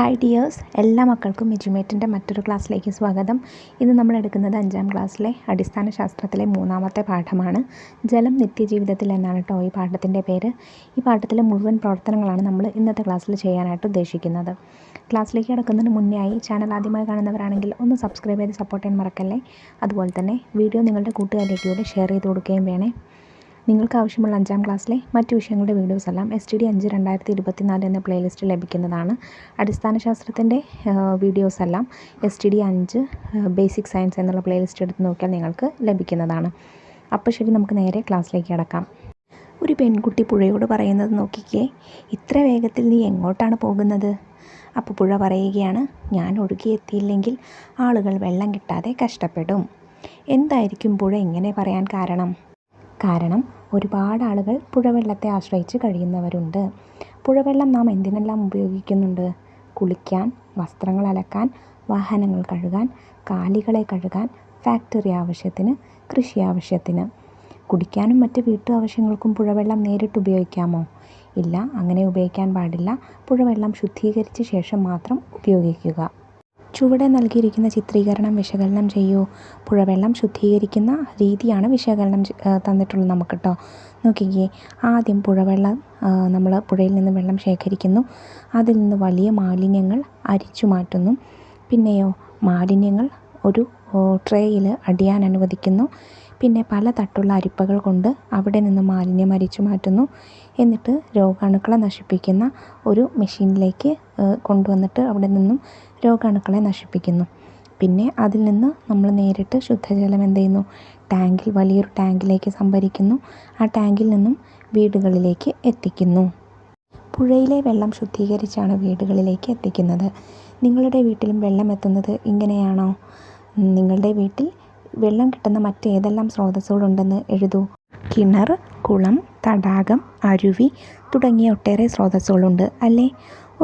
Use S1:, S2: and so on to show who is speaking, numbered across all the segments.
S1: Hi dears, എല്ലാ മക്കൾക്കും എജ്യുമേറ്റിൻ്റെ മറ്റൊരു ക്ലാസ്സിലേക്ക് സ്വാഗതം. ഇന്ന് നമ്മൾ എടുക്കുന്നത് 5ാം ക്ലാസ്സിലെ അടിസ്ഥാന ശാസ്ത്രത്തിലെ 3ാമത്തെ പാഠമാണ്. ജലം നിത്യജീവിതത്തിൽ എന്നാണ് കേട്ടോ ഈ പാഠത്തിൻ്റെ പേര്. ഈ പാഠത്തിലെ മുഴുവൻ പ്രവർത്തനങ്ങളാണ് നമ്മൾ ഇന്നത്തെ ക്ലാസ്സിൽ ചെയ്യാനായിട്ട് ഉദ്ദേശിക്കുന്നത്. ക്ലാസ്സിലേക്ക് കിടക്കുന്നതിന് മുന്നേ ആയി ചാനൽ ആദ്യമായി കാണുന്നവരാണെങ്കിൽ ഒന്ന് സബ്സ്ക്രൈബ് ചെയ്ത് സപ്പോർട്ട് ചെയ്യാൻ മറക്കല്ലേ. അതുപോലെ തന്നെ വീഡിയോ നിങ്ങളുടെ കൂട്ടുകാരിലേക്കൂടെ ഷെയർ ചെയ്ത് കൊടുക്കുകയും വേണേ. നിങ്ങൾക്ക് ആവശ്യമുള്ള 5ാം ക്ലാസ്സിലെ മറ്റു വിഷയങ്ങളുടെ വീഡിയോസ് എല്ലാം STD 5 2024 എന്ന പ്ലേലിസ്റ്റിൽ ലഭിക്കുന്നതാണ്. അടിസ്ഥാന ശാസ്ത്രത്തിൻ്റെ വീഡിയോസ് എല്ലാം STD 5 ബേസിക് സയൻസ് എന്നുള്ള പ്ലേലിസ്റ്റ് എടുത്ത് നോക്കിയാൽ നിങ്ങൾക്ക് ലഭിക്കുന്നതാണ്. അപ്പോൾ ശരി, നമുക്ക് നേരെ ക്ലാസ്സിലേക്ക് കിടക്കാം. ഒരു പെൺകുട്ടി പുഴയോട് പറയുന്നത് നോക്കിക്കേ, ഇത്ര വേഗത്തിൽ നീ എങ്ങോട്ടാണ് പോകുന്നത്? അപ്പോൾ പുഴ പറയുകയാണ്, ഞാൻ ഒഴുകിയെത്തിയില്ലെങ്കിൽ ആളുകൾ വെള്ളം കിട്ടാതെ കഷ്ടപ്പെടും. എന്തായിരിക്കും പുഴ ഇങ്ങനെ പറയാൻ കാരണം ഒരുപാട് ആളുകൾ പുഴവെള്ളത്തെ ആശ്രയിച്ച് കഴിയുന്നവരുണ്ട്. പുഴവെള്ളം നാം എന്തിനെല്ലാം ഉപയോഗിക്കുന്നുണ്ട്? കുളിക്കാൻ, വസ്ത്രങ്ങൾ അലക്കാൻ, വാഹനങ്ങൾ കഴുകാൻ, കാലികളെ കഴുകാൻ, ഫാക്ടറി ആവശ്യത്തിന്, കൃഷി ആവശ്യത്തിന്. കുടിക്കാനും മറ്റ് വീട്ടു ആവശ്യങ്ങൾക്കും പുഴവെള്ളം നേരിട്ട് ഉപയോഗിക്കാമോ? ഇല്ല, അങ്ങനെ ഉപയോഗിക്കാൻ പാടില്ല. പുഴവെള്ളം ശുദ്ധീകരിച്ച ശേഷം മാത്രം ഉപയോഗിക്കുക. ചുവടെ നൽകിയിരിക്കുന്ന ചിത്രീകരണം വിശകലനം ചെയ്യൂ. പുഴവെള്ളം ശുദ്ധീകരിക്കുന്ന രീതിയാണ് വിശകലനം തന്നിട്ടുള്ളത് നമുക്ക് കേട്ടോ. നോക്കിക്കേ, ആദ്യം പുഴവെള്ളം നമ്മൾ പുഴയിൽ നിന്ന് വെള്ളം ശേഖരിക്കുന്നു. അതിൽ നിന്ന് വലിയ മാലിന്യങ്ങൾ അരിച്ചു മാറ്റുന്നു. പിന്നെയോ മാലിന്യങ്ങൾ ഒരു ട്രേയിൽ അടിയാൻ അനുവദിക്കുന്നു. പിന്നെ പല തട്ടുള്ള അരിപ്പകൾ കൊണ്ട് അവിടെ നിന്ന് മാലിന്യം അരിച്ചു മാറ്റുന്നു. എന്നിട്ട് രോഗാണുക്കളെ നശിപ്പിക്കുന്ന ഒരു മെഷീനിലേക്ക് കൊണ്ടുവന്നിട്ട് അവിടെ നിന്നും രോഗാണുക്കളെ നശിപ്പിക്കുന്നു. പിന്നെ അതിൽ നിന്ന് നമ്മൾ നേരിട്ട് ശുദ്ധജലം എന്ത് ചെയ്യുന്നു? വലിയൊരു ടാങ്കിലേക്ക് സംഭരിക്കുന്നു. ആ ടാങ്കിൽ നിന്നും വീടുകളിലേക്ക് എത്തിക്കുന്നു. പുഴയിലെ വെള്ളം ശുദ്ധീകരിച്ചാണ് വീടുകളിലേക്ക് എത്തിക്കുന്നത്. നിങ്ങളുടെ വീട്ടിലും വെള്ളം എത്തുന്നത് ഇങ്ങനെയാണോ? നിങ്ങളുടെ വീട്ടിൽ വെള്ളം കിട്ടുന്ന മറ്റേതെല്ലാം സ്രോതസ്സുകളുണ്ടെന്ന് എഴുതൂ. കിണർ, കുളം, തടാകം, അരുവി തുടങ്ങിയ ഒട്ടേറെ സ്രോതസ്സുകളുണ്ട് അല്ലേ?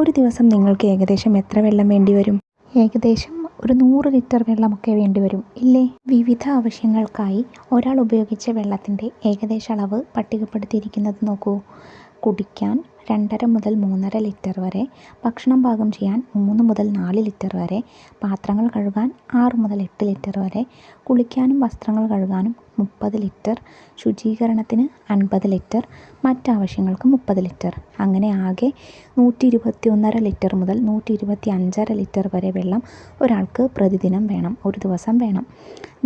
S1: ഒരു ദിവസം നിങ്ങൾക്ക് ഏകദേശം എത്ര വെള്ളം വേണ്ടിവരും? ഏകദേശം ഒരു 100 ലിറ്റർ വെള്ളമൊക്കെ വേണ്ടിവരും ഇല്ലേ? വിവിധ ആവശ്യങ്ങൾക്കായി ഒരാൾ ഉപയോഗിച്ച വെള്ളത്തിൻ്റെ ഏകദേശ അളവ് പട്ടികപ്പെടുത്തിയിരിക്കുന്നത് നോക്കൂ. കുടിക്കാൻ 2.5 മുതൽ 3.5 ലിറ്റർ വരെ, ഭക്ഷണം പാകം ചെയ്യാൻ 3 മുതൽ 4 ലിറ്റർ വരെ, പാത്രങ്ങൾ കഴുകാൻ 6 മുതൽ 8 ലിറ്റർ വരെ, കുളിക്കാനും വസ്ത്രങ്ങൾ കഴുകാനും 30 ലിറ്റർ, ശുചീകരണത്തിന് 50 ലിറ്റർ, മറ്റാവശ്യങ്ങൾക്ക് 30 ലിറ്റർ. അങ്ങനെ ആകെ 121.5 ലിറ്റർ മുതൽ 125.5 ലിറ്റർ വരെ വെള്ളം ഒരാൾക്ക് പ്രതിദിനം വേണം, ഒരു ദിവസം വേണം.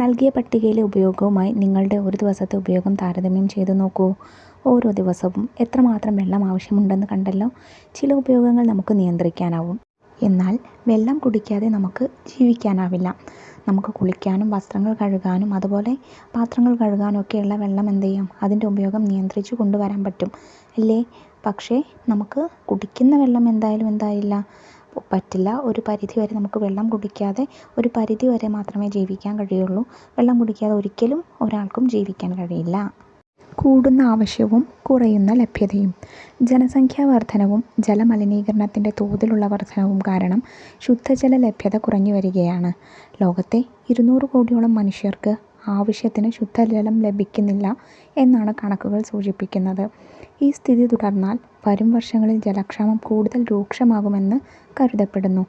S1: നൽകിയ പട്ടികയിലെ ഉപയോഗവുമായി നിങ്ങളുടെ ഒരു ദിവസത്തെ ഉപയോഗം താരതമ്യം ചെയ്തു നോക്കൂ. ഓരോ ദിവസവും എത്രമാത്രം വെള്ളം ആവശ്യമുണ്ടെന്ന് കണ്ടല്ലോ. ചില ഉപയോഗങ്ങൾ നമുക്ക് നിയന്ത്രിക്കാനാവും, എന്നാൽ വെള്ളം കുടിക്കാതെ നമുക്ക് ജീവിക്കാനാവില്ല. നമുക്ക് കുളിക്കാനും വസ്ത്രങ്ങൾ കഴുകാനും അതുപോലെ പാത്രങ്ങൾ കഴുകാനും ഒക്കെയുള്ള വെള്ളം എന്ത് ചെയ്യാം? അതിൻ്റെ ഉപയോഗം നിയന്ത്രിച്ചു കൊണ്ടുവരാൻ പറ്റും അല്ലേ? പക്ഷേ നമുക്ക് കുടിക്കുന്ന വെള്ളം എന്തായില്ല പറ്റില്ല. ഒരു പരിധി വരെ നമുക്ക് വെള്ളം കുടിക്കാതെ ഒരു പരിധി വരെ മാത്രമേ ജീവിക്കാൻ കഴിയുള്ളൂ. വെള്ളം കുടിക്കാതെ ഒരിക്കലും ഒരാൾക്കും ജീവിക്കാൻ കഴിയില്ല. കൂടുന്ന ആവശ്യവും കുറയുന്ന ലഭ്യതയും. ജനസംഖ്യാ വർധനവും ജലമലിനീകരണത്തിൻ്റെ തോതിലുള്ള വർധനവും കാരണം ശുദ്ധജല ലഭ്യത കുറഞ്ഞു വരികയാണ്. ലോകത്തെ 200 കോടിയോളം മനുഷ്യർക്ക് ആവശ്യത്തിന് ശുദ്ധജലം ലഭിക്കുന്നില്ല എന്നാണ് കണക്കുകൾ സൂചിപ്പിക്കുന്നത്. ഈ സ്ഥിതി തുടർന്നാൽ വരും വർഷങ്ങളിൽ ജലക്ഷാമം കൂടുതൽ രൂക്ഷമാകുമെന്ന് കരുതപ്പെടുന്നു.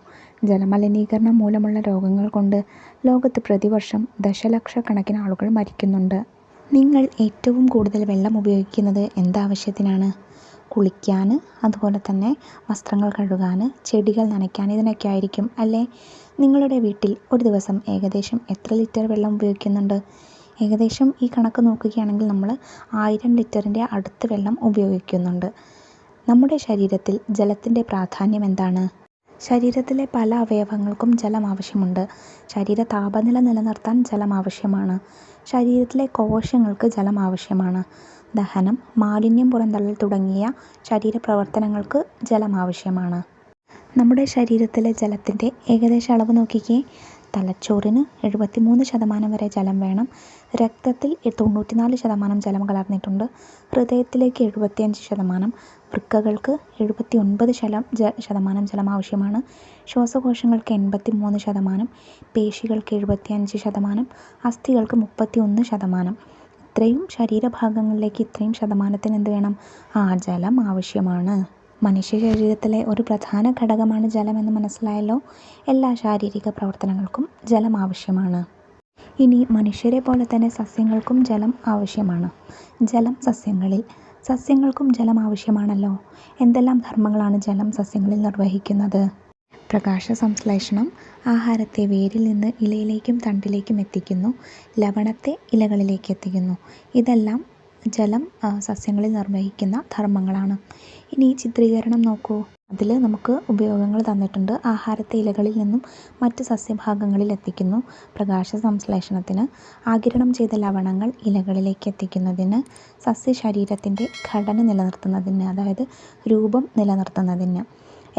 S1: ജലമലിനീകരണം മൂലമുള്ള രോഗങ്ങൾ കൊണ്ട് ലോകത്ത് പ്രതിവർഷം ദശലക്ഷക്കണക്കിന് ആളുകൾ മരിക്കുന്നുണ്ട്. നിങ്ങൾ ഏറ്റവും കൂടുതൽ വെള്ളം ഉപയോഗിക്കുന്നത് എന്താവശ്യത്തിനാണ്? കുളിക്കാൻ, അതുപോലെ തന്നെ വസ്ത്രങ്ങൾ കഴുകാൻ, ചെടികൾ നനയ്ക്കാൻ, ഇതിനൊക്കെ ആയിരിക്കും അല്ലേ? നിങ്ങളുടെ വീട്ടിൽ ഒരു ദിവസം ഏകദേശം എത്ര ലിറ്റർ വെള്ളം ഉപയോഗിക്കുന്നുണ്ട്? ഏകദേശം ഈ കണക്ക് നോക്കുകയാണെങ്കിൽ നമ്മൾ 1000 ലിറ്ററിൻ്റെ അടുത്ത് വെള്ളം ഉപയോഗിക്കുന്നുണ്ട്. നമ്മുടെ ശരീരത്തിൽ ജലത്തിൻ്റെ പ്രാധാന്യം എന്താണ്? ശരീരത്തിലെ പല അവയവങ്ങൾക്കും ജലം ആവശ്യമുണ്ട്. ശരീര താപനില നിലനിർത്താൻ ജലം ആവശ്യമാണ്. ശരീരത്തിലെ കോശങ്ങൾക്ക് ജലം ആവശ്യമാണ്. ദഹനം, മാലിന്യം പുറന്തള്ളൽ തുടങ്ങിയ ശരീരപ്രവർത്തനങ്ങൾക്ക് ജലം ആവശ്യമാണ്. നമ്മുടെ ശരീരത്തിലെ ജലത്തിൻ്റെ ഏകദേശ അളവ് നോക്കിക്കേ. തലച്ചോറിന് 73% വരെ ജലം വേണം. രക്തത്തിൽ 94% ജലം കലർന്നിട്ടുണ്ട്. ഹൃദയത്തിലേക്ക് 75%, വൃക്കകൾക്ക് 79% ജലം ആവശ്യമാണ്. ശ്വാസകോശങ്ങൾക്ക് 83%, പേശികൾക്ക് 75%, അസ്ഥികൾക്ക് 31%. ഇത്രയും ശരീരഭാഗങ്ങളിലേക്ക് ഇത്രയും ശതമാനത്തിന് എന്ത് വേണം? ജലം ആവശ്യമാണ്. മനുഷ്യ ശരീരത്തിലെ ഒരു പ്രധാന ഘടകമാണ് ജലമെന്ന് മനസ്സിലായല്ലോ. എല്ലാ ശാരീരിക പ്രവർത്തനങ്ങൾക്കും ജലം ആവശ്യമാണ്. ഇനി മനുഷ്യരെ പോലെ തന്നെ സസ്യങ്ങൾക്കും ജലം ആവശ്യമാണ്. ജലം സസ്യങ്ങൾക്കും ജലം ആവശ്യമാണല്ലോ. എന്തെല്ലാം ധർമ്മങ്ങളാണ് ജലം സസ്യങ്ങളിൽ നിർവഹിക്കുന്നത്? പ്രകാശ സംശ്ലേഷണം ആഹാരത്തെ വേരിൽ നിന്ന് ഇലയിലേക്കും തണ്ടിലേക്കും എത്തിക്കുന്നു. ലവണത്തെ ഇലകളിലേക്ക് എത്തിക്കുന്നു. ഇതെല്ലാം ജലം സസ്യങ്ങളിൽ നിർവഹിക്കുന്ന ധർമ്മങ്ങളാണ്. ഇനി ചിത്രീകരണം നോക്കൂ. അതിൽ നമുക്ക് ഉപയോഗങ്ങൾ തന്നിട്ടുണ്ട്. ആഹാരത്തെ ഇലകളിൽ നിന്നും മറ്റ് സസ്യഭാഗങ്ങളിൽ എത്തിക്കുന്നു. പ്രകാശ സംശ്ലേഷണത്തിന്, ആഗിരണം ചെയ്ത ലവണങ്ങൾ ഇലകളിലേക്ക് എത്തിക്കുന്നതിന്, സസ്യശരീരത്തിൻ്റെ ഘടന നിലനിർത്തുന്നതിന്, അതായത് രൂപം നിലനിർത്തുന്നതിന്.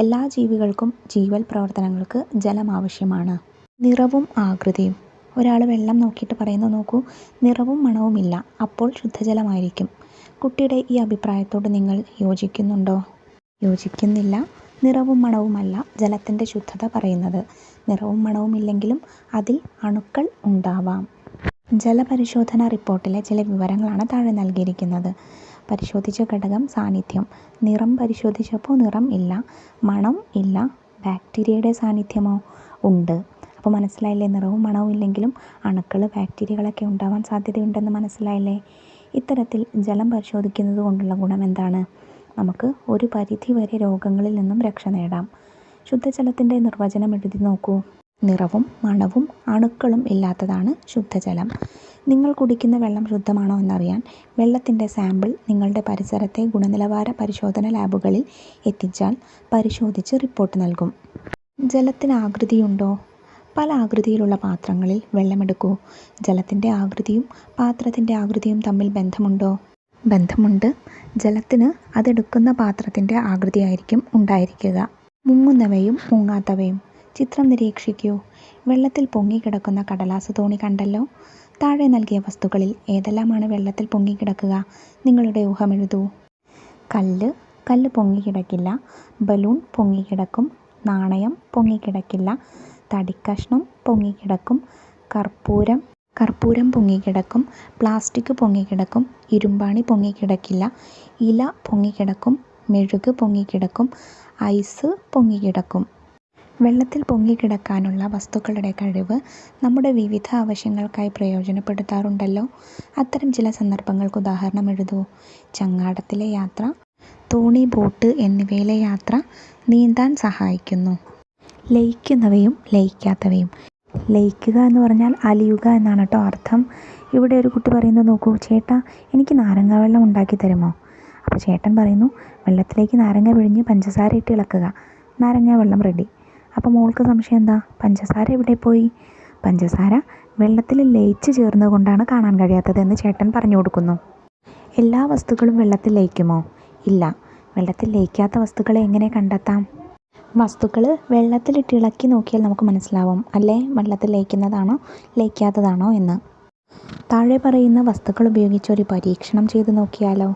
S1: എല്ലാ ജീവികൾക്കും ജീവൽ പ്രവർത്തനങ്ങൾക്ക് ജലം ആവശ്യമാണ്. നിറവും ആകൃതിയും. ഒരാൾ വെള്ളം നോക്കിയിട്ട് പറയുന്നു, നോക്കൂ, നിറവും മണവുമില്ല, അപ്പോൾ ശുദ്ധജലമായിരിക്കും. കുട്ടിയുടെ ഈ അഭിപ്രായത്തോട് നിങ്ങൾ യോജിക്കുന്നുണ്ടോ? യോജിക്കുന്നില്ല. നിറവും മണവുമല്ല ജലത്തിൻ്റെ ശുദ്ധത പറയുന്നത്. നിറവും മണവും ഇല്ലെങ്കിലും അതിൽ അണുക്കൾ ഉണ്ടാവാം. ജലപരിശോധനാ റിപ്പോർട്ടിലെ ചില വിവരങ്ങളാണ് താഴെ നൽകിയിരിക്കുന്നത്. പരിശോധിച്ച ഘടകം സാന്നിധ്യം. നിറം പരിശോധിച്ചപ്പോൾ നിറം ഇല്ല, മണം ഇല്ല. ബാക്ടീരിയയുടെ സാന്നിധ്യമോ? ഉണ്ട്. അപ്പോൾ മനസ്സിലായില്ലേ, നിറവും മണവും ഇല്ലെങ്കിലും അണുക്കൾ, ബാക്ടീരിയകളൊക്കെ ഉണ്ടാവാൻ സാധ്യതയുണ്ടെന്ന് മനസ്സിലായില്ലേ. ഇത്തരത്തിൽ ജലം പരിശോധിക്കുന്നത് കൊണ്ടുള്ള ഗുണം എന്താണ്? നമുക്ക് ഒരു പരിധി വരെ രോഗങ്ങളിൽ നിന്നും രക്ഷ നേടാം. ശുദ്ധജലത്തിൻ്റെ നിർവചനം എഴുതി നോക്കൂ. നിറവും മണവും അണുക്കളും ഇല്ലാത്തതാണ് ശുദ്ധജലം. നിങ്ങൾ കുടിക്കുന്ന വെള്ളം ശുദ്ധമാണോ എന്നറിയാൻ വെള്ളത്തിൻ്റെ സാമ്പിൾ നിങ്ങളുടെ പരിസരത്തെ ഗുണനിലവാര പരിശോധന ലാബുകളിൽ എത്തിച്ചാൽ പരിശോധിച്ച് റിപ്പോർട്ട് നൽകും. ജലത്തിന് ആകൃതിയുണ്ടോ? പല ആകൃതിയിലുള്ള പാത്രങ്ങളിൽ വെള്ളമെടുക്കൂ. ജലത്തിൻ്റെ ആകൃതിയും പാത്രത്തിൻ്റെ ആകൃതിയും തമ്മിൽ ബന്ധമുണ്ടോ? ബന്ധമുണ്ട്. ജലത്തിന് അതെടുക്കുന്ന പാത്രത്തിൻ്റെ ആകൃതിയായിരിക്കും ഉണ്ടായിരിക്കുക. മുങ്ങുന്നവയും മുങ്ങാത്തവയും. ചിത്രം നിരീക്ഷിക്കൂ. വെള്ളത്തിൽ പൊങ്ങിക്കിടക്കുന്ന കടലാസ് തോണി കണ്ടല്ലോ. താഴെ നൽകിയ വസ്തുക്കളിൽ ഏതെല്ലാമാണ് വെള്ളത്തിൽ പൊങ്ങിക്കിടക്കുക? നിങ്ങളുടെ ഊഹമെഴുതൂ. കല്ല് പൊങ്ങിക്കിടക്കില്ല. ബലൂൺ പൊങ്ങിക്കിടക്കും. നാണയം പൊങ്ങിക്കിടക്കില്ല. തടിക്കഷ്ണം പൊങ്ങിക്കിടക്കും. കർപ്പൂരം പൊങ്ങിക്കിടക്കും. പ്ലാസ്റ്റിക് പൊങ്ങിക്കിടക്കും. ഇരുമ്പാണി പൊങ്ങിക്കിടക്കില്ല. ഇല പൊങ്ങിക്കിടക്കും. മെഴുക് പൊങ്ങിക്കിടക്കും. ഐസ് പൊങ്ങിക്കിടക്കും. വെള്ളത്തിൽ പൊങ്ങിക്കിടക്കാനുള്ള വസ്തുക്കളുടെ കഴിവ് നമ്മുടെ വിവിധ ആവശ്യങ്ങൾക്കായി പ്രയോജനപ്പെടുത്താറുണ്ടല്ലോ. അത്തരം ചില സന്ദർഭങ്ങൾക്ക് ഉദാഹരണം എഴുതൂ. ചങ്ങാടത്തിലെ യാത്ര, തോണി, ബോട്ട് എന്നിവയിലെ യാത്ര നീന്താൻ സഹായിക്കുന്നു. ലയിക്കുന്നവയും ലയിക്കാത്തവയും. ലയിക്കുക എന്ന് പറഞ്ഞാൽ അലിയുക എന്നാണ് കേട്ടോ അർത്ഥം. ഇവിടെ ഒരു കുട്ടി പറയുന്നത് നോക്കൂ, ചേട്ടാ എനിക്ക് നാരങ്ങ വെള്ളം ഉണ്ടാക്കി തരുമോ? അപ്പോൾ ചേട്ടൻ പറയുന്നു, വെള്ളത്തിലേക്ക് നാരങ്ങ പിഴിഞ്ഞ് പഞ്ചസാര ഇട്ട് ഇളക്കുക, നാരങ്ങ വെള്ളം റെഡി. അപ്പോൾ മോൾക്ക് സംശയം എന്താ, പഞ്ചസാര എവിടെ പോയി? പഞ്ചസാര വെള്ളത്തിൽ ലയിച്ച് ചേർന്നത് കൊണ്ടാണ് കാണാൻ കഴിയാത്തതെന്ന് ചേട്ടൻ പറഞ്ഞു കൊടുക്കുന്നു. എല്ലാ വസ്തുക്കളും വെള്ളത്തിൽ ലയിക്കുമോ? ഇല്ല. വെള്ളത്തിൽ ലയിക്കാത്ത വസ്തുക്കളെ എങ്ങനെ കണ്ടെത്താം? വസ്തുക്കൾ വെള്ളത്തിലിട്ട് ഇളക്കി നോക്കിയാൽ നമുക്ക് മനസ്സിലാവും അല്ലേ, വെള്ളത്തിൽ ലയിക്കുന്നതാണോ ലയിക്കാത്തതാണോ എന്ന്. താഴെ പറയുന്ന വസ്തുക്കൾ ഉപയോഗിച്ച് ഒരു പരീക്ഷണം ചെയ്ത് നോക്കിയാലോ.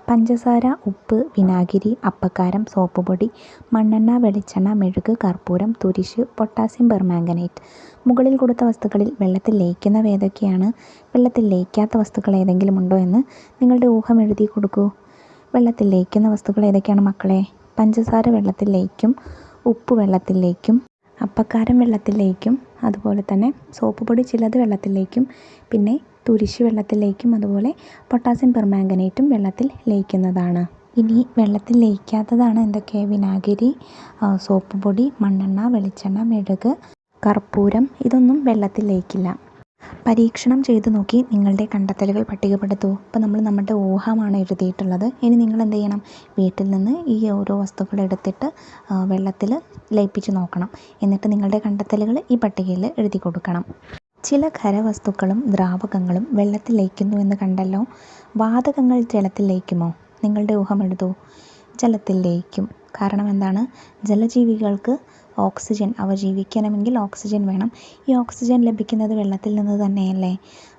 S1: പഞ്ചസാര, ഉപ്പ്, വിനാഗിരി, അപ്പക്കാരം, സോപ്പ് പൊടി, മണ്ണെണ്ണ, വെളിച്ചെണ്ണ, മെഴുക്, കർപ്പൂരം, തുരിശ്, പൊട്ടാസ്യം പെർമാംഗനേറ്റ്. മുകളിൽ കൊടുത്ത വസ്തുക്കളിൽ വെള്ളത്തിൽ ലയിക്കുന്നവ ഏതൊക്കെയാണ്? വെള്ളത്തിൽ ലയിക്കാത്ത വസ്തുക്കൾ ഏതെങ്കിലും ഉണ്ടോ എന്ന് നിങ്ങളുടെ ഊഹം എഴുതി കൊടുക്കൂ. വെള്ളത്തിൽ ലയിക്കുന്ന വസ്തുക്കൾ ഏതൊക്കെയാണ് മക്കളെ? പഞ്ചസാര വെള്ളത്തിൽ ലയിക്കും, ഉപ്പ് വെള്ളത്തിൽ ലയിക്കും, അപ്പക്കാരം വെള്ളത്തിൽ ലയിക്കും, അതുപോലെ തന്നെ സോപ്പ് പൊടി ചിലത് വെള്ളത്തിൽ ലയിക്കും, പിന്നെ തുരിശ് വെള്ളത്തിൽ ലയിക്കും, അതുപോലെ പൊട്ടാസ്യം പെർമാംഗനേറ്റും വെള്ളത്തിൽ ലയിക്കുന്നതാണ്. ഇനി വെള്ളത്തിൽ ലയിക്കാത്തതാണ് എന്തൊക്കെ? വിനാഗിരി, സോപ്പ് പൊടി, മണ്ണെണ്ണ, വെളിച്ചെണ്ണ, മെഴുക്, കർപ്പൂരം. ഇതൊന്നും വെള്ളത്തിൽ ലയിക്കില്ല. പരീക്ഷണം ചെയ്തു നോക്കി നിങ്ങളുടെ കണ്ടെത്തലുകൾ പട്ടികപ്പെടുത്തൂ. ഇപ്പോൾ നമ്മൾ നമ്മുടെ ഊഹമാണ് എഴുതിയിട്ടുള്ളത്. ഇനി നിങ്ങൾ എന്ത് ചെയ്യണം? വീട്ടിൽ നിന്ന് ഈ ഓരോ വസ്തുക്കൾ എടുത്തിട്ട് വെള്ളത്തിൽ ലയിപ്പിച്ച് നോക്കണം. എന്നിട്ട് നിങ്ങളുടെ കണ്ടെത്തലുകൾ ഈ പട്ടികയിൽ എഴുതി കൊടുക്കണം. ചില ഖരവസ്തുക്കളും ദ്രാവകങ്ങളും വെള്ളത്തിൽ ലയിക്കുന്നു എന്ന് കണ്ടല്ലോ. വാതകങ്ങൾ ജലത്തിൽ ലയിക്കുമോ? നിങ്ങളുടെ ഊഹം എഴുതൂ. ജലത്തിൽ ലയിക്കും. കാരണം എന്താണ്? ജലജീവികൾക്ക് ഓക്സിജൻ, അവ ജീവിക്കണമെങ്കിൽ ഓക്സിജൻ വേണം. ഈ ഓക്സിജൻ ലഭിക്കുന്നത് വെള്ളത്തിൽ നിന്ന് തന്നെയല്ലേ.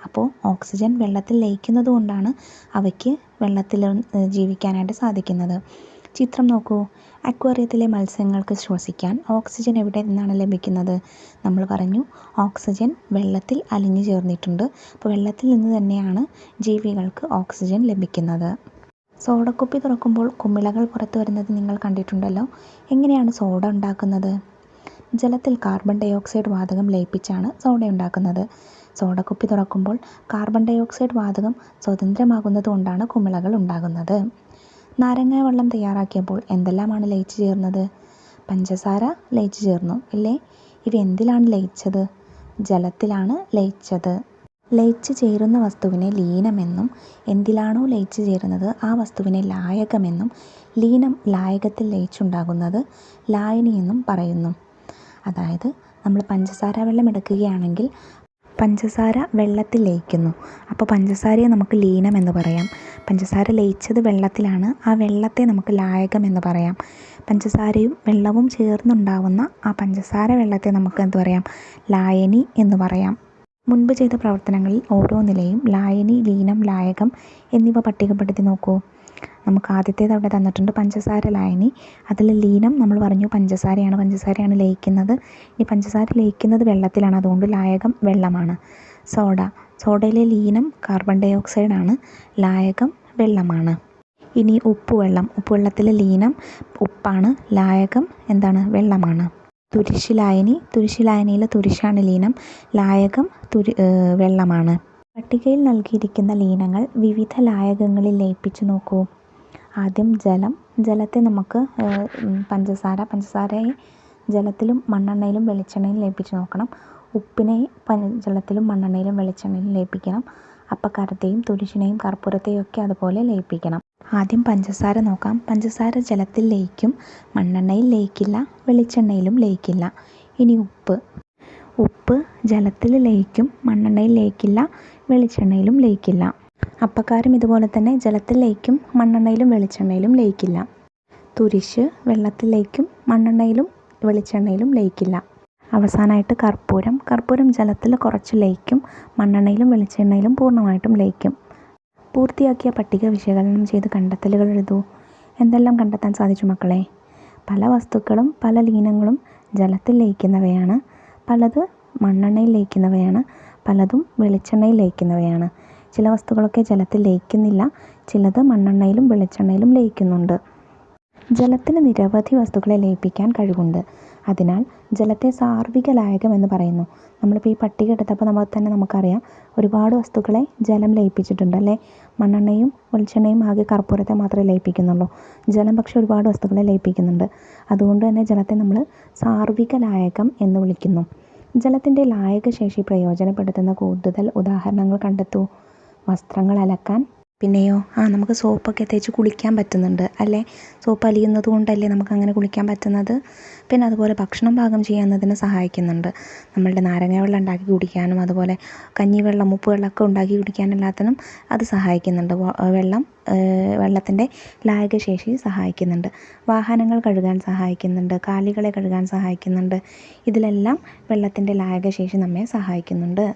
S1: അപ്പോൾ ഓക്സിജൻ വെള്ളത്തിൽ ലയിക്കുന്നത് കൊണ്ടാണ് അവയ്ക്ക് വെള്ളത്തിൽ ജീവിക്കാനായിട്ട് സാധിക്കുന്നത്. ചിത്രം നോക്കൂ. അക്വേറിയത്തിലെ മത്സ്യങ്ങൾക്ക് ശ്വസിക്കാൻ ഓക്സിജൻ എവിടെ നിന്നാണ് ലഭിക്കുന്നത്? നമ്മൾ പറഞ്ഞു ഓക്സിജൻ വെള്ളത്തിൽ അലിഞ്ഞു ചേർന്നിട്ടുണ്ട്. അപ്പോൾ വെള്ളത്തിൽ നിന്ന് തന്നെയാണ് ജീവികൾക്ക് ഓക്സിജൻ ലഭിക്കുന്നത്. സോഡക്കുപ്പി തുറക്കുമ്പോൾ കുമിളകൾ പുറത്തു വരുന്നത് നിങ്ങൾ കണ്ടിട്ടുണ്ടല്ലോ. എങ്ങനെയാണ് സോഡ ഉണ്ടാക്കുന്നത്? ജലത്തിൽ കാർബൺ ഡയോക്സൈഡ് വാതകം ലയിപ്പിച്ചാണ് സോഡ ഉണ്ടാക്കുന്നത്. സോഡക്കുപ്പി തുറക്കുമ്പോൾ കാർബൺ ഡയോക്സൈഡ് വാതകം സ്വതന്ത്രമാകുന്നത് കൊണ്ടാണ് കുമിളകൾ ഉണ്ടാകുന്നത്. നാരങ്ങ വെള്ളം തയ്യാറാക്കിയപ്പോൾ എന്തെല്ലാമാണ് ലയിച്ചു ചേർന്നത്? പഞ്ചസാര ലയിച്ചു ചേർന്നു ഇല്ലേ? ഇവ എന്തിലാണ് ലയിച്ചത്? ജലത്തിലാണ് ലയിച്ചത്. ലയിച്ചു ചേരുന്ന വസ്തുവിനെ ലീനമെന്നും എന്തിലാണോ ലയിച്ചു ചേരുന്നത് ആ വസ്തുവിനെ ലായകമെന്നും ലീനം ലായകത്തിൽ ലയിച്ചുണ്ടാകുന്നത് ലായനി എന്നും പറയുന്നു. അതായത് നമ്മൾ പഞ്ചസാര വെള്ളം എടുക്കുകയാണെങ്കിൽ പഞ്ചസാര വെള്ളത്തിൽ ലയിക്കുന്നു. അപ്പോൾ പഞ്ചസാരയെ നമുക്ക് ലീനം എന്ന് പറയാം. പഞ്ചസാര ലയിച്ചത് വെള്ളത്തിലാണ്, ആ വെള്ളത്തെ നമുക്ക് ലായകം എന്ന് പറയാം. പഞ്ചസാരയും വെള്ളവും ചേർന്നുണ്ടാവുന്ന ആ പഞ്ചസാര വെള്ളത്തെ നമുക്ക് എന്ത് പറയാം? ലായനി എന്ന് പറയാം. മുൻപ് ചെയ്ത പ്രവർത്തനങ്ങളിൽ ഓരോ നിലയും ലായനി, ലീനം, ലായകം എന്നിവ പട്ടികപ്പെടുത്തി നോക്കൂ. നമുക്ക് ആദ്യത്തേത് അവിടെ തന്നിട്ടുണ്ട്, പഞ്ചസാര ലായനി. അതിൽ ലീനം നമ്മൾ പറഞ്ഞു പഞ്ചസാരയാണ് ലയിക്കുന്നത്. ഇനി പഞ്ചസാര ലയിക്കുന്നത് വെള്ളത്തിലാണ്, അതുകൊണ്ട് ലായകം വെള്ളമാണ്. സോഡയിലെ ലീനം കാർബൺ ഡയോക്സൈഡാണ്, ലായകം വെള്ളമാണ്. ഇനി ഉപ്പുവെള്ളത്തിലെ ലീനം ഉപ്പാണ്, ലായകം എന്താണ്? വെള്ളമാണ്. തുരിശിലായനിയിലെ തുരിശാണ് ലീനം, ലായകം വെള്ളമാണ്. പട്ടികയിൽ നൽകിയിരിക്കുന്ന ലീനങ്ങൾ വിവിധ ലായകങ്ങളിൽ ലയിപ്പിച്ചു നോക്കൂ. ആദ്യം ജലത്തെ നമുക്ക് പഞ്ചസാരയെ ജലത്തിലും മണ്ണെണ്ണയിലും വെളിച്ചെണ്ണയിലും ലയിപ്പിച്ച് നോക്കണം. ഉപ്പിനെ ജലത്തിലും മണ്ണെണ്ണയിലും വെളിച്ചെണ്ണയിലും ലയിപ്പിക്കണം. അപ്പക്കാരത്തെയും തുരിശിനെയും കർപ്പൂരത്തെയും ഒക്കെ അതുപോലെ ലയിപ്പിക്കണം. ആദ്യം പഞ്ചസാര നോക്കാം. പഞ്ചസാര ജലത്തിൽ ലയിക്കും, മണ്ണെണ്ണയിൽ ലയിക്കില്ല, വെളിച്ചെണ്ണയിലും ലയിക്കില്ല. ഇനി ഉപ്പ് ജലത്തിൽ ലയിക്കും, മണ്ണെണ്ണയിൽ ലയിക്കില്ല, വെളിച്ചെണ്ണയിലും ലയിക്കില്ല. അപ്പക്കാരം ഇതുപോലെ തന്നെ ജലത്തിൽ ലയിക്കും, മണ്ണെണ്ണയിലും വെളിച്ചെണ്ണയിലും ലയിക്കില്ല. തുരിശ് വെള്ളത്തിൽ ലയിക്കും, മണ്ണെണ്ണയിലും വെളിച്ചെണ്ണയിലും ലയിക്കില്ല. അവസാനമായിട്ട് കർപ്പൂരം ജലത്തിൽ കുറച്ച് ലയിക്കും, മണ്ണെണ്ണയിലും വെളിച്ചെണ്ണയിലും പൂർണ്ണമായിട്ടും ലയിക്കും. പൂർത്തിയാക്കിയ പട്ടിക വിശകലനം ചെയ്ത് കണ്ടെത്തലുകൾ എഴുതൂ. എന്തെല്ലാം കണ്ടെത്താൻ സാധിച്ചു മക്കളെ? പല വസ്തുക്കളും പല ലീനങ്ങളും ജലത്തിൽ ലയിക്കുന്നവയാണ്, പലത് മണ്ണെണ്ണയിൽ ലയിക്കുന്നവയാണ്, പലതും വെളിച്ചെണ്ണയിൽ ലയിക്കുന്നവയാണ്. ചില വസ്തുക്കളൊക്കെ ജലത്തിൽ ലയിക്കുന്നില്ല, ചിലത് മണ്ണെണ്ണയിലും വെളിച്ചെണ്ണയിലും ലയിക്കുന്നുണ്ട്. ജലത്തിന് നിരവധി വസ്തുക്കളെ ലയിപ്പിക്കാൻ കഴിവുണ്ട്. അതിനാൽ ജലത്തെ സാർവിക ലായകം എന്ന് പറയുന്നു. നമ്മളിപ്പോൾ ഈ പട്ടിക എടുത്തപ്പോൾ നമുക്കറിയാം ഒരുപാട് വസ്തുക്കളെ ജലം ലയിപ്പിച്ചിട്ടുണ്ട് അല്ലേ? മണ്ണെണ്ണയും വെളിച്ചെണ്ണയും ആകെ കർപ്പൂരത്തെ മാത്രമേ ലയിപ്പിക്കുന്നുള്ളൂ. ജലം പക്ഷേ ഒരുപാട് വസ്തുക്കളെ ലയിപ്പിക്കുന്നുണ്ട്. അതുകൊണ്ട് തന്നെ ജലത്തെ നമ്മൾ സാർവിക ലായകം എന്ന് വിളിക്കുന്നു. ജലത്തിൻ്റെ ലായകശേഷി പ്രയോജനപ്പെടുത്തുന്ന കൂടുതൽ ഉദാഹരണങ്ങൾ കണ്ടെത്തൂ. വസ്ത്രങ്ങൾ അലക്കാൻ, പിന്നെയോ നമുക്ക് സോപ്പൊക്കെ തേച്ച് കുളിക്കാൻ പറ്റുന്നുണ്ട് അല്ലേ? സോപ്പ് അലിയുന്നത് കൊണ്ടല്ലേ നമുക്കങ്ങനെ കുളിക്കാൻ പറ്റുന്നത്. പിന്നെ അതുപോലെ ഭക്ഷണം പാകം ചെയ്യാവുന്നതിന് സഹായിക്കുന്നുണ്ട്. നമ്മളുടെ നാരങ്ങ വെള്ളം ഉണ്ടാക്കി കുടിക്കാനും അതുപോലെ കഞ്ഞിവെള്ളം, ഉപ്പുവെള്ളമൊക്കെ ഉണ്ടാക്കി കുടിക്കാനും എല്ലാത്തിനും അത് സഹായിക്കുന്നുണ്ട്. വെള്ളത്തിൻ്റെ ലായകശേഷി സഹായിക്കുന്നുണ്ട്. വാഹനങ്ങൾ കഴുകാൻ സഹായിക്കുന്നുണ്ട്, കാലികളെ കഴുകാൻ സഹായിക്കുന്നുണ്ട്. ഇതിലെല്ലാം വെള്ളത്തിൻ്റെ ലായകശേഷി നമ്മെ സഹായിക്കുന്നുണ്ട്.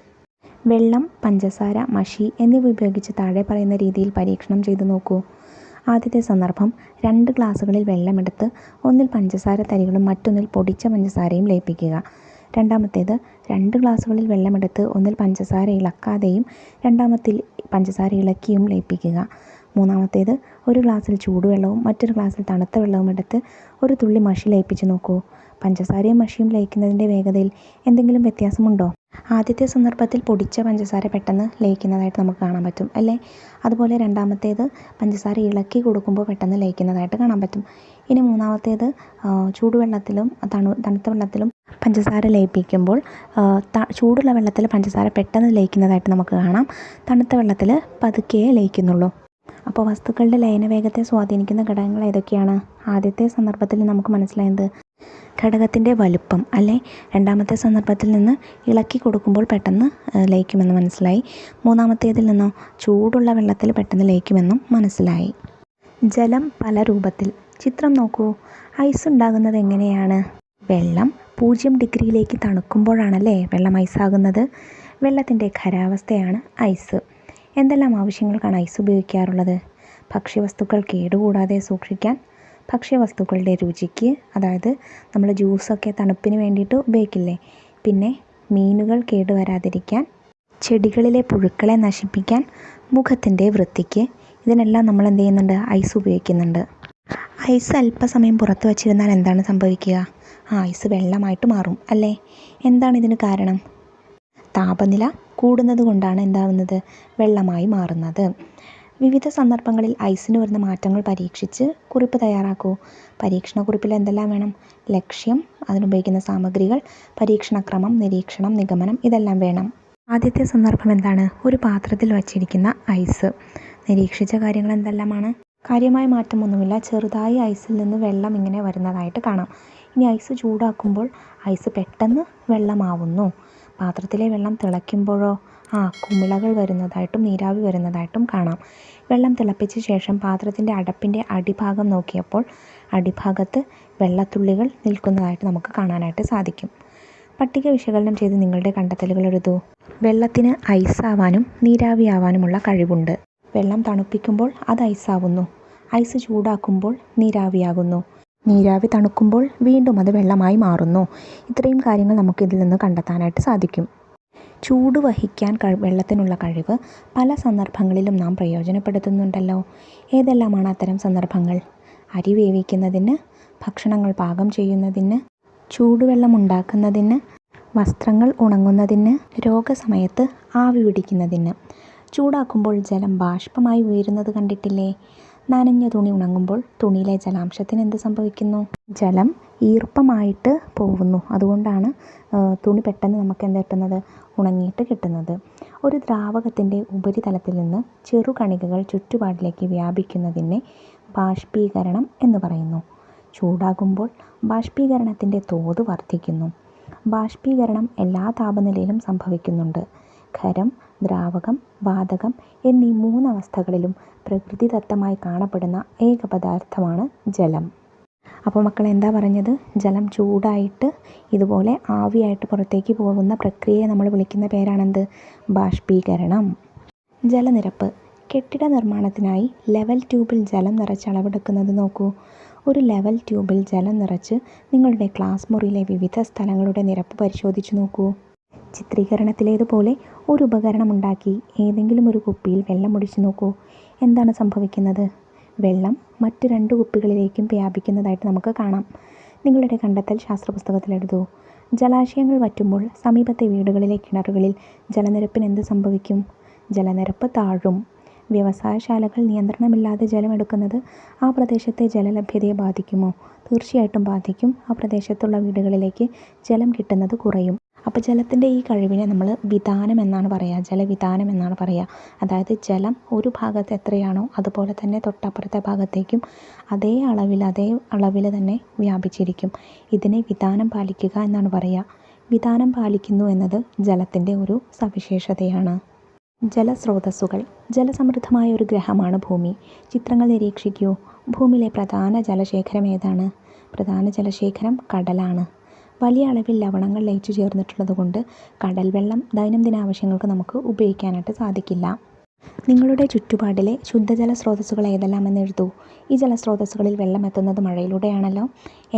S1: വെള്ളം, പഞ്ചസാര, മഷി എന്നിവ ഉപയോഗിച്ച് താഴെ പറയുന്ന രീതിയിൽ പരീക്ഷണം ചെയ്തു നോക്കൂ. ആദ്യത്തെ സന്ദർഭം, 2 ഗ്ലാസുകളിൽ വെള്ളമെടുത്ത് ഒന്നിൽ പഞ്ചസാര തരികളും മറ്റൊന്നിൽ പൊടിച്ച പഞ്ചസാരയും ലയിപ്പിക്കുക. രണ്ടാമത്തേത്, 2 ഗ്ലാസുകളിൽ വെള്ളമെടുത്ത് ഒന്നിൽ പഞ്ചസാര ഇളക്കാതെയും രണ്ടാമത്തിൽ പഞ്ചസാര ഇളക്കിയും ലയിപ്പിക്കുക. മൂന്നാമത്തേത്, 1 ഗ്ലാസ്സിൽ ചൂടുവെള്ളവും മറ്റൊരു ഗ്ലാസ്സിൽ തണുത്ത വെള്ളവും എടുത്ത് ഒരു തുള്ളി മഷി ലയിപ്പിച്ച് നോക്കൂ. പഞ്ചസാരയും മഷിയും ലയിക്കുന്നതിൻ്റെ വേഗതയിൽ എന്തെങ്കിലും വ്യത്യാസമുണ്ടോ? ആദ്യത്തെ സന്ദർഭത്തിൽ പൊടിച്ച പഞ്ചസാര പെട്ടെന്ന് ലയിക്കുന്നതായിട്ട് നമുക്ക് കാണാൻ പറ്റും അല്ലേ? അതുപോലെ രണ്ടാമത്തേത് പഞ്ചസാര ഇളക്കി കൊടുക്കുമ്പോൾ പെട്ടെന്ന് ലയിക്കുന്നതായിട്ട് കാണാൻ പറ്റും. ഇനി മൂന്നാമത്തേത്, ചൂടുവെള്ളത്തിലും തണുത്ത വെള്ളത്തിലും പഞ്ചസാര ലയിപ്പിക്കുമ്പോൾ ചൂടുള്ള വെള്ളത്തിൽ പഞ്ചസാര പെട്ടെന്ന് ലയിക്കുന്നതായിട്ട് നമുക്ക് കാണാം, തണുത്ത വെള്ളത്തിൽ പതുക്കെ ലയിക്കുന്നുള്ളൂ. അപ്പോൾ വസ്തുക്കളുടെ ലയനവേഗത്തെ സ്വാധീനിക്കുന്ന ഘടകങ്ങൾ ഏതൊക്കെയാണ്? ആദ്യത്തെ സന്ദർഭത്തിൽ നമുക്ക് മനസ്സിലായത് ഘടകത്തിൻ്റെ വലുപ്പം അല്ലേ? രണ്ടാമത്തെ സന്ദർഭത്തിൽ നിന്ന് ഇളക്കി കൊടുക്കുമ്പോൾ പെട്ടെന്ന് ലയിക്കുമെന്ന് മനസ്സിലായി. മൂന്നാമത്തേതിൽ നിന്നോ ചൂടുള്ള വെള്ളത്തിൽ പെട്ടെന്ന് ലയിക്കുമെന്നും മനസ്സിലായി. ജലം പല രൂപത്തിൽ. ചിത്രം നോക്കൂ. ഐസ് ഉണ്ടാകുന്നത് എങ്ങനെയാണ്? വെള്ളം 0 ഡിഗ്രിയിലേക്ക് തണുക്കുമ്പോഴാണല്ലേ വെള്ളം ഐസാകുന്നത്. വെള്ളത്തിൻ്റെ ഖരാവസ്ഥയാണ് ഐസ്. എന്തെല്ലാം ആവശ്യങ്ങൾക്കാണ് ഐസ് ഉപയോഗിക്കാറുള്ളത്? ഭക്ഷ്യവസ്തുക്കൾ കേടുകൂടാതെ സൂക്ഷിക്കാൻ, ഭക്ഷ്യവസ്തുക്കളുടെ രുചിക്ക്, അതായത് നമ്മൾ ജ്യൂസൊക്കെ തണുപ്പിന് വേണ്ടിയിട്ട് ഉപയോഗിക്കില്ലേ, പിന്നെ മീനുകൾ കേടുവരാതിരിക്കാൻ, ചെടികളിലെ പുഴുക്കളെ നശിപ്പിക്കാൻ, മുഖത്തിൻ്റെ വൃത്തിക്ക്, ഇതിനെല്ലാം നമ്മൾ എന്ത് ചെയ്യുന്നുണ്ട്? ഐസ് ഉപയോഗിക്കുന്നുണ്ട്. ഐസ് അല്പസമയം പുറത്ത് വച്ചിരുന്നാൽ എന്താണ് സംഭവിക്കുക? ഐസ് വെള്ളമായിട്ട് മാറും അല്ലേ? എന്താണ് ഇതിന് കാരണം? താപനില കൂടുന്നത് കൊണ്ടാണ് എന്താവുന്നത്? വെള്ളമായി മാറുന്നത്. വിവിധ സന്ദർഭങ്ങളിൽ ഐസിന് വരുന്ന മാറ്റങ്ങൾ പരീക്ഷിച്ച് കുറിപ്പ് തയ്യാറാക്കൂ. പരീക്ഷണ കുറിപ്പിൽ എന്തെല്ലാം വേണം? ലക്ഷ്യം, അതിനുപയോഗിക്കുന്ന സാമഗ്രികൾ, പരീക്ഷണക്രമം, നിരീക്ഷണം, നിഗമനം ഇതെല്ലാം വേണം. ആദ്യത്തെ സന്ദർഭം എന്താണ്? ഒരു പാത്രത്തിൽ വച്ചിരിക്കുന്ന ഐസ്. നിരീക്ഷിച്ച കാര്യങ്ങൾ എന്തെല്ലാമാണ്? കാര്യമായ മാറ്റമൊന്നുമില്ല, ചെറുതായി ഐസിൽ നിന്ന് വെള്ളം ഇങ്ങനെ വരുന്നതായിട്ട് കാണാം. ഇനി ഐസ് ചൂടാക്കുമ്പോൾ ഐസ് പെട്ടെന്ന് വെള്ളമാവുന്നു. പാത്രത്തിലെ വെള്ളം തിളയ്ക്കുമ്പോഴോ കുമിളകൾ വരുന്നതായിട്ടും നീരാവി വരുന്നതായിട്ടും കാണാം. വെള്ളം തിളപ്പിച്ച ശേഷം പാത്രത്തിൻ്റെ അടപ്പിൻ്റെ അടിഭാഗം നോക്കിയപ്പോൾ അടിഭാഗത്ത് വെള്ളത്തുള്ളികൾ നിൽക്കുന്നതായിട്ട് നമുക്ക് കാണാനായിട്ട് സാധിക്കും. പട്ടിക വിശകലനം ചെയ്ത് നിങ്ങളുടെ കണ്ടെത്തലുകൾ എഴുതൂ. വെള്ളത്തിന് ഐസാവാനും നീരാവിയാവാനുമുള്ള കഴിവുണ്ട്. വെള്ളം തണുപ്പിക്കുമ്പോൾ അത് ഐസാവുന്നു. ഐസ് ചൂടാക്കുമ്പോൾ നീരാവിയാകുന്നു. നീരാവി തണുക്കുമ്പോൾ വീണ്ടും അത് വെള്ളമായി മാറുന്നു. ഇത്രയും കാര്യങ്ങൾ നമുക്കിതിൽ നിന്ന് കണ്ടെത്താനായിട്ട് സാധിക്കും. ചൂട് വഹിക്കാൻ വെള്ളത്തിനുള്ള കഴിവ് പല സന്ദർഭങ്ങളിലും നാം പ്രയോജനപ്പെടുത്തുന്നുണ്ടല്ലോ. ഏതെല്ലാമാണ് അത്തരം സന്ദർഭങ്ങൾ? അരി വേവിക്കുന്നതിന്, ഭക്ഷണങ്ങൾ പാകം ചെയ്യുന്നതിന്, ചൂടുവെള്ളം ഉണ്ടാക്കുന്നതിന്, വസ്ത്രങ്ങൾ ഉണങ്ങുന്നതിന്, രോഗസമയത്ത് ആവി പിടിക്കുന്നതിന്. ചൂടാക്കുമ്പോൾ ജലം ബാഷ്പമായി ഉയരുന്നത് കണ്ടിട്ടില്ലേ? നനഞ്ഞ തുണി ഉണങ്ങുമ്പോൾ തുണിയിലെ ജലാംശത്തിന് എന്ത് സംഭവിക്കുന്നു? ജലം ഈർപ്പമായിട്ട് പോകുന്നു. അതുകൊണ്ടാണ് തുണി പെട്ടെന്ന് നമുക്ക് എന്ത് കിട്ടുന്നത്? ഉണങ്ങിയിട്ട് കിട്ടുന്നത്. ഒരു ദ്രാവകത്തിൻ്റെ ഉപരിതലത്തിൽ നിന്ന് ചെറുകണികകൾ ചുറ്റുപാടിലേക്ക് വ്യാപിക്കുന്നതിനെ ബാഷ്പീകരണം എന്ന് പറയുന്നു. ചൂടാകുമ്പോൾ ബാഷ്പീകരണത്തിൻ്റെ തോത് വർദ്ധിക്കുന്നു. ബാഷ്പീകരണം എല്ലാ താപനിലയിലും സംഭവിക്കുന്നുണ്ട്. ഖരം, ദ്രാവകം, വാതകം എന്നീ 3 അവസ്ഥകളിലും പ്രകൃതിദത്തമായി കാണപ്പെടുന്ന ഏക പദാർത്ഥമാണ് ജലം. അപ്പോൾ മക്കൾ എന്താ പറഞ്ഞത്? ജലം ചൂടായിട്ട് ഇതുപോലെ ആവിയായിട്ട് പുറത്തേക്ക് പോകുന്ന പ്രക്രിയയെ നമ്മൾ വിളിക്കുന്ന പേരാണെന്ത്? ബാഷ്പീകരണം. ജലനിരപ്പ്. കെട്ടിട നിർമ്മാണത്തിനായി ലെവൽ ട്യൂബിൽ ജലം നിറച്ച് അളവെടുക്കുന്നത് നോക്കൂ. ഒരു ലെവൽ ട്യൂബിൽ ജലം നിറച്ച് നിങ്ങളുടെ ക്ലാസ് മുറിയിലെ വിവിധ സ്ഥലങ്ങളുടെ നിരപ്പ് പരിശോധിച്ച് നോക്കൂ. ചിത്രീകരണത്തിലേതുപോലെ ഒരു ഉപകരണം ഉണ്ടാക്കി ഏതെങ്കിലും ഒരു കുപ്പിയിൽ വെള്ളം ഒഴിച്ചു നോക്കൂ. എന്താണ് സംഭവിക്കുന്നത്? വെള്ളം മറ്റ് 2 കുപ്പികളിലേക്കും വ്യാപിക്കുന്നതായിട്ട് നമുക്ക് കാണാം. നിങ്ങളുടെ കണ്ടെത്തൽ ശാസ്ത്രപുസ്തകത്തിൽ എഴുതൂ. ജലാശയങ്ങൾ വറ്റുമ്പോൾ സമീപത്തെ വീടുകളിലെ കിണറുകളിൽ ജലനിരപ്പിന് എന്ത് സംഭവിക്കും? ജലനിരപ്പ് താഴും. വ്യവസായശാലകൾ നിയന്ത്രണമില്ലാതെ ജലമെടുക്കുന്നത് ആ പ്രദേശത്തെ ജലലഭ്യതയെ ബാധിക്കുമോ? തീർച്ചയായിട്ടും ബാധിക്കും. ആ പ്രദേശത്തുള്ള വീടുകളിലേക്ക് ജലം കിട്ടുന്നത് കുറയും. അപ്പോൾ ജലത്തിൻ്റെ ഈ കഴിവിനെ നമ്മൾ വിതാനം എന്നാണ് പറയുക. ജലവിതാനം എന്നാണ് പറയുക. അതായത് ജലം ഒരു ഭാഗത്ത് എത്രയാണോ അതുപോലെ തന്നെ തൊട്ടപ്പുറത്തെ ഭാഗത്തേക്കും അതേ അളവിൽ തന്നെ വ്യാപിച്ചിരിക്കും. ഇതിനെ വിതാനം പാലിക്കുക എന്നാണ് പറയുക. വിതാനം പാലിക്കുന്നു എന്നത് ജലത്തിൻ്റെ ഒരു സവിശേഷതയാണ്. ജലസ്രോതസ്സുകൾ. ജലസമൃദ്ധമായ ഒരു ഗ്രഹമാണ് ഭൂമി. ചിത്രങ്ങൾ നിരീക്ഷിക്കൂ. ഭൂമിയിലെ പ്രധാന ജലശേഖരം ഏതാണ്? പ്രധാന ജലശേഖരം കടലാണ്. വലിയ അളവിൽ ലവണങ്ങൾ ലയിച്ചു ചേർന്നിട്ടുള്ളത് കൊണ്ട് കടൽ വെള്ളം ദൈനംദിന ആവശ്യങ്ങൾക്ക് നമുക്ക് ഉപയോഗിക്കാനായിട്ട് സാധിക്കില്ല. നിങ്ങളുടെ ചുറ്റുപാടിലെ ശുദ്ധജല സ്രോതസ്സുകൾ ഏതെല്ലാമെന്ന് എഴുതൂ. ഈ ജലസ്രോതസ്സുകളിൽ വെള്ളം എത്തുന്നത് മഴയിലൂടെയാണല്ലോ.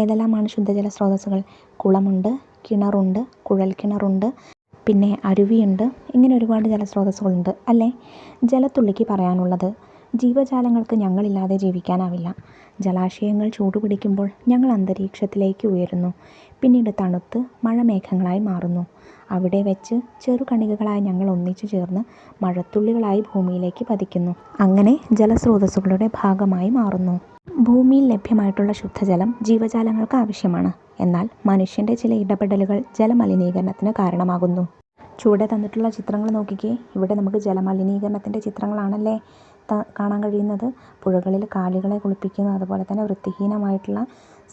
S1: ഏതെല്ലാമാണ് ശുദ്ധജല സ്രോതസ്സുകൾ? കുളമുണ്ട്, കിണറുണ്ട്, കുഴൽക്കിണറുണ്ട്, പിന്നെ അരുവിയുണ്ട്. ഇങ്ങനെ ഒരുപാട് ജലസ്രോതസ്സുകളുണ്ട് അല്ലേ? ജലത്തുള്ളിക്ക് പറയാനുള്ളത്: ജീവജാലങ്ങൾക്ക് ഞങ്ങളില്ലാതെ ജീവിക്കാനാവില്ല. ജലാശയങ്ങൾ ചൂടുപിടിക്കുമ്പോൾ ഞങ്ങൾ അന്തരീക്ഷത്തിലേക്ക് ഉയരുന്നു. പിന്നീട് തണുത്ത് മഴമേഘങ്ങളായി മാറുന്നു. അവിടെ വെച്ച് ചെറുകണികകളായി ഞങ്ങൾ ഒന്നിച്ചു ചേർന്ന് മഴത്തുള്ളികളായി ഭൂമിയിലേക്ക് പതിക്കുന്നു. അങ്ങനെ ജലസ്രോതസ്സുകളുടെ ഭാഗമായി മാറുന്നു. ഭൂമിയിൽ ലഭ്യമായിട്ടുള്ള ശുദ്ധജലം ജീവജാലങ്ങൾക്ക് ആവശ്യമാണ്. എന്നാൽ മനുഷ്യൻ്റെ ചില ഇടപെടലുകൾ ജലമലിനീകരണത്തിന് കാരണമാകുന്നു. ചുവടെ തന്നിട്ടുള്ള ചിത്രങ്ങൾ നോക്കിക്കേ. ഇവിടെ നമുക്ക് ജലമലിനീകരണത്തിൻ്റെ ചിത്രങ്ങളാണല്ലേ കാണാൻ കഴിയുന്നത്. പുഴകളിൽ കാലികളെ കുളിപ്പിക്കുന്നു, അതുപോലെ തന്നെ വൃത്തിഹീനമായിട്ടുള്ള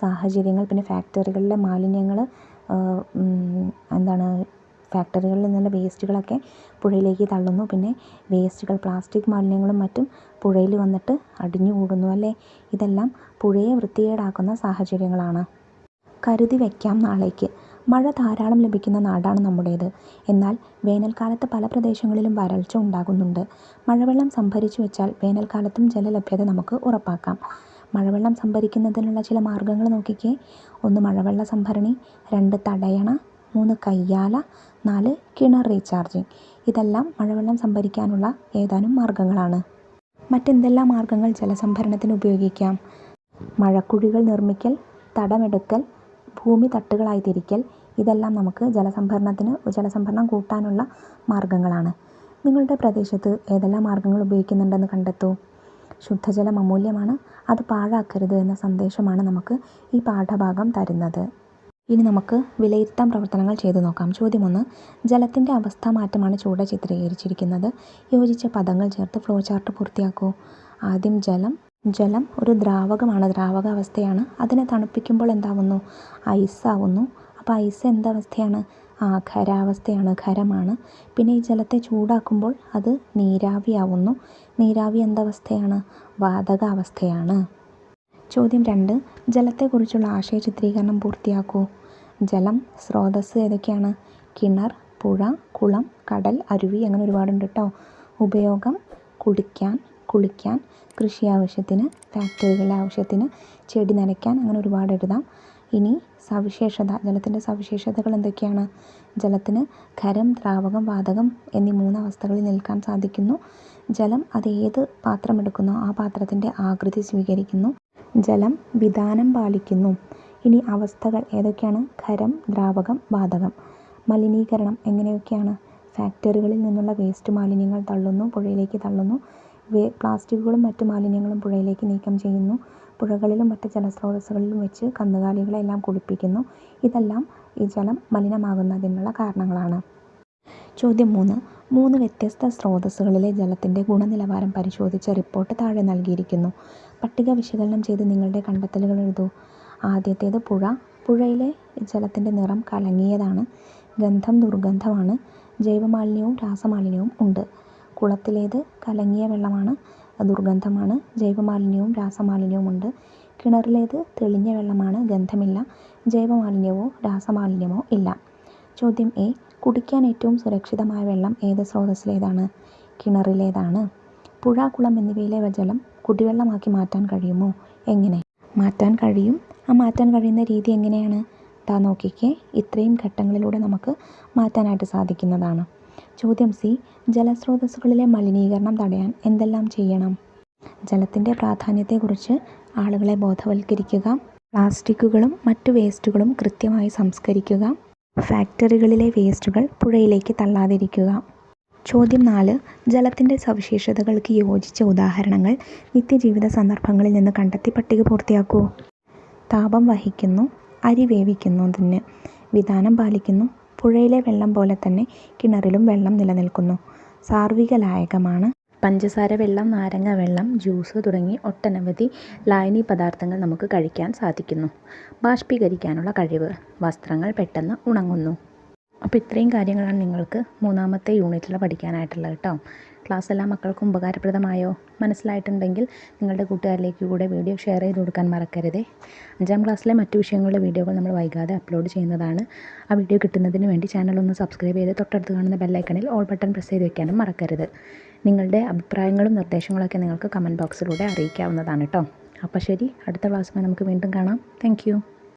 S1: സാഹചര്യങ്ങൾ, പിന്നെ ഫാക്ടറികളിലെ മാലിന്യങ്ങൾ, ഫാക്ടറികളിൽ നിന്നുള്ള വേസ്റ്റുകളൊക്കെ പുഴയിലേക്ക് തള്ളുന്നു. പിന്നെ വേസ്റ്റുകൾ, പ്ലാസ്റ്റിക് മാലിന്യങ്ങളും മറ്റും പുഴയിൽ വന്നിട്ട് അടിഞ്ഞുകൂടുന്നു അല്ലേ. ഇതെല്ലാം പുഴയെ വൃത്തികേടാക്കുന്ന സാഹചര്യങ്ങളാണ്. കരുതി വയ്ക്കാം നാളേക്ക്. മഴ ധാരാളം ലഭിക്കുന്ന നാടാണ് നമ്മുടേത്. എന്നാൽ വേനൽക്കാലത്ത് പല പ്രദേശങ്ങളിലും വരൾച്ച ഉണ്ടാകുന്നുണ്ട്. മഴവെള്ളം സംഭരിച്ചു വെച്ചാൽ വേനൽക്കാലത്തും ജലലഭ്യത നമുക്ക് ഉറപ്പാക്കാം. മഴവെള്ളം സംഭരിക്കുന്നതിനുള്ള ചില മാർഗ്ഗങ്ങൾ നോക്കിക്കേ. 1 മഴവെള്ള സംഭരണി, 2 തടയണ, 3 കയ്യാല, 4 കിണർ റീചാർജിങ്. ഇതെല്ലാം മഴവെള്ളം സംഭരിക്കാനുള്ള ഏതാനും മാർഗ്ഗങ്ങളാണ്. മറ്റെന്തെല്ലാം മാർഗ്ഗങ്ങൾ ജലസംഭരണത്തിന് ഉപയോഗിക്കാം? മഴക്കുഴികൾ നിർമ്മിക്കൽ, തടമെടുക്കൽ, ഭൂമി തട്ടുകളായി തിരിക്കൽ, ഇതെല്ലാം നമുക്ക് ജലസംഭരണം കൂട്ടാനുള്ള മാർഗ്ഗങ്ങളാണ്. നിങ്ങളുടെ പ്രദേശത്ത് ഏതെല്ലാം മാർഗ്ഗങ്ങൾ ഉപയോഗിക്കുന്നുണ്ടെന്ന് കണ്ടെത്തൂ. ശുദ്ധജലം അമൂല്യമാണ്, അത് പാഴാക്കരുത് എന്ന സന്ദേശമാണ് നമുക്ക് ഈ പാഠഭാഗം തരുന്നത്. ഇനി നമുക്ക് വിലയിരുത്താൻ പ്രവർത്തനങ്ങൾ ചെയ്തു നോക്കാം. ചോദ്യം 1. ജലത്തിൻ്റെ അവസ്ഥാമാറ്റമാണ് ചുവടെ ചിത്രീകരിച്ചിരിക്കുന്നത്. യോജിച്ച പദങ്ങൾ ചേർത്ത് ഫ്ലോ ചാർട്ട് പൂർത്തിയാക്കൂ. ആദ്യം ജലം ഒരു ദ്രാവകമാണ്, ദ്രാവകാവസ്ഥയാണ്. അതിനെ തണുപ്പിക്കുമ്പോൾ എന്താവുന്നു? ഐസാവുന്നു. അപ്പോൾ ഐസ് എന്തവസ്ഥയാണ്? ഖരാവസ്ഥയാണ്, ഖരമാണ്. പിന്നെ ഈ ജലത്തെ ചൂടാക്കുമ്പോൾ അത് നീരാവിയാവുന്നു. നീരാവി എന്തവസ്ഥയാണ്? വാതകാവസ്ഥയാണ്. ചോദ്യം 2. ജലത്തെക്കുറിച്ചുള്ള ആശയ ചിത്രീകരണം പൂർത്തിയാക്കൂ. ജലം സ്രോതസ്സ് ഏതൊക്കെയാണ്? കിണർ, പുഴ, കുളം, കടൽ, അരുവി, അങ്ങനെ ഒരുപാടുണ്ട് കേട്ടോ. ഉപയോഗം കുടിക്കാൻ, കുളിക്കാൻ, കൃഷി ആവശ്യത്തിന്, ഫാക്ടറികളിലെ ആവശ്യത്തിന്, ചെടി നനയ്ക്കാൻ, അങ്ങനെ ഒരുപാട് എഴുതാം. ഇനി സവിശേഷത, ജലത്തിൻ്റെ സവിശേഷതകൾ എന്തൊക്കെയാണ്? ജലത്തിന് ഖരം, ദ്രാവകം, വാതകം എന്നീ 3 അവസ്ഥകളിൽ നിൽക്കാൻ സാധിക്കുന്നു. ജലം അത് ഏത് പാത്രം എടുക്കുന്നോ ആ പാത്രത്തിൻ്റെ ആകൃതി സ്വീകരിക്കുന്നു. ജലം വിതാനം പാലിക്കുന്നു. ഇനി അവസ്ഥകൾ ഏതൊക്കെയാണ്? ഖരം, ദ്രാവകം, വാതകം. മലിനീകരണം എങ്ങനെയൊക്കെയാണ്? ഫാക്ടറികളിൽ നിന്നുള്ള വേസ്റ്റ് മാലിന്യങ്ങൾ പുഴയിലേക്ക് തള്ളുന്നു. പ്ലാസ്റ്റിക്കുകളും മറ്റു മാലിന്യങ്ങളും പുഴയിലേക്ക് നീക്കം ചെയ്യുന്നു. പുഴകളിലും മറ്റ് ജലസ്രോതസ്സുകളിലും വെച്ച് കന്നുകാലികളെല്ലാം കുളിപ്പിക്കുന്നു. ഇതെല്ലാം ഈ ജലം മലിനമാകുന്നതിനുള്ള കാരണങ്ങളാണ്. ചോദ്യം 3. 3 വ്യത്യസ്ത സ്രോതസ്സുകളിലെ ജലത്തിൻ്റെ ഗുണനിലവാരം പരിശോധിച്ച റിപ്പോർട്ട് താഴെ നൽകിയിരിക്കുന്നു. പട്ടിക വിശകലനം ചെയ്ത് നിങ്ങളുടെ കണ്ടെത്തലുകൾ എഴുതൂ. ആദ്യത്തേത് പുഴ. പുഴയിലെ ജലത്തിൻ്റെ നിറം കലങ്ങിയതാണ്. ഗന്ധം ദുർഗന്ധമാണ്. ജൈവമാലിന്യവും രാസമാലിന്യവും ഉണ്ട്. കുളത്തിലേത് കലങ്ങിയ വെള്ളമാണ്, ദുർഗന്ധമാണ്. ജൈവമാലിന്യവും രാസമാലിന്യവും ഉണ്ട്. കിണറിലേത് തെളിഞ്ഞ വെള്ളമാണ്, ഗന്ധമില്ല. ജൈവമാലിന്യമോ രാസമാലിന്യമോ ഇല്ല. ചോദ്യം എ. കുടിക്കാൻ ഏറ്റവും സുരക്ഷിതമായ വെള്ളം ഏത് സ്രോതസ്സിലേതാണ്? കിണറിലേതാണ്. പുഴ, കുളം എന്നിവയിലെ ജലം കുടിവെള്ളമാക്കി മാറ്റാൻ കഴിയുമോ? എങ്ങനെ മാറ്റാൻ കഴിയും? ആ മാറ്റാൻ കഴിയുന്ന രീതി എങ്ങനെയാണ്? നോക്കിക്കേ, ഇത്രയും ഘട്ടങ്ങളിലൂടെ നമുക്ക് മാറ്റാനായിട്ട് സാധിക്കുന്നതാണ്. ചോദ്യം സി. ജലസ്രോതസ്സുകളിലെ മലിനീകരണം തടയാൻ എന്തെല്ലാം ചെയ്യണം? ജലത്തിൻ്റെ പ്രാധാന്യത്തെക്കുറിച്ച് ആളുകളെ ബോധവൽക്കരിക്കുക. പ്ലാസ്റ്റിക്കുകളും മറ്റു വേസ്റ്റുകളും കൃത്യമായി സംസ്കരിക്കുക. ഫാക്ടറികളിലെ വേസ്റ്റുകൾ പുഴയിലേക്ക് തള്ളാതിരിക്കുക. ചോദ്യം 4. ജലത്തിൻ്റെ സവിശേഷതകൾക്ക് യോജിച്ച ഉദാഹരണങ്ങൾ നിത്യജീവിത സന്ദർഭങ്ങളിൽ നിന്ന് കണ്ടെത്തി പട്ടിക പൂർത്തിയാക്കൂ. താപം വഹിക്കുന്നു, അരി വേവിക്കുന്നതിന്, വിതാനം പാലിക്കുന്നു, പുഴയിലെ വെള്ളം പോലെ തന്നെ കിണറിലും വെള്ളം നിലനിൽക്കുന്നു, സാർവിക ലായകമാണ്, പഞ്ചസാര വെള്ളം, നാരങ്ങ വെള്ളം, ജ്യൂസ് തുടങ്ങി ഒട്ടനവധി ലായനി പദാർത്ഥങ്ങൾ നമുക്ക് കഴിക്കാൻ സാധിക്കുന്നു, ബാഷ്പീകരിക്കാനുള്ള കഴിവ്, വസ്ത്രങ്ങൾ പെട്ടെന്ന് ഉണങ്ങുന്നു. അപ്പോൾ ഇത്രയും കാര്യങ്ങളാണ് നിങ്ങൾക്ക് 3ാമത്തെ യൂണിറ്റിൽ പഠിക്കാനായിട്ടുള്ളത് കേട്ടോ. ക്ലാസ് എല്ലാ മക്കൾക്കും ഉപകാരപ്രദമായോ? മനസ്സിലായിട്ടുണ്ടെങ്കിൽ നിങ്ങളുടെ കൂട്ടുകാരിലേക്ക് കൂടെ വീഡിയോ ഷെയർ ചെയ്ത് കൊടുക്കാൻ മറക്കരുതേ. 5ാം ക്ലാസ്സിലെ മറ്റു വിഷയങ്ങളുടെ വീഡിയോകൾ നമ്മൾ വൈകാതെ അപ്ലോഡ് ചെയ്യുന്നതാണ്. ആ വീഡിയോ കിട്ടുന്നതിന് വേണ്ടി ചാനൽ ഒന്ന് സബ്സ്ക്രൈബ് ചെയ്ത് തൊട്ടടുത്ത് കാണുന്ന ബെല്ലൈക്കണിൽ ഓൾ ബട്ടൺ പ്രസ് ചെയ്ത് വെക്കാനും മറക്കരുത്. നിങ്ങളുടെ അഭിപ്രായങ്ങളും നിർദ്ദേശങ്ങളൊക്കെ നിങ്ങൾക്ക് കമൻറ്റ് ബോക്സിലൂടെ അറിയിക്കാവുന്നതാണ് കേട്ടോ. അപ്പോൾ ശരി, അടുത്ത ക്ലാസ്സുമായി നമുക്ക് വീണ്ടും കാണാം. താങ്ക്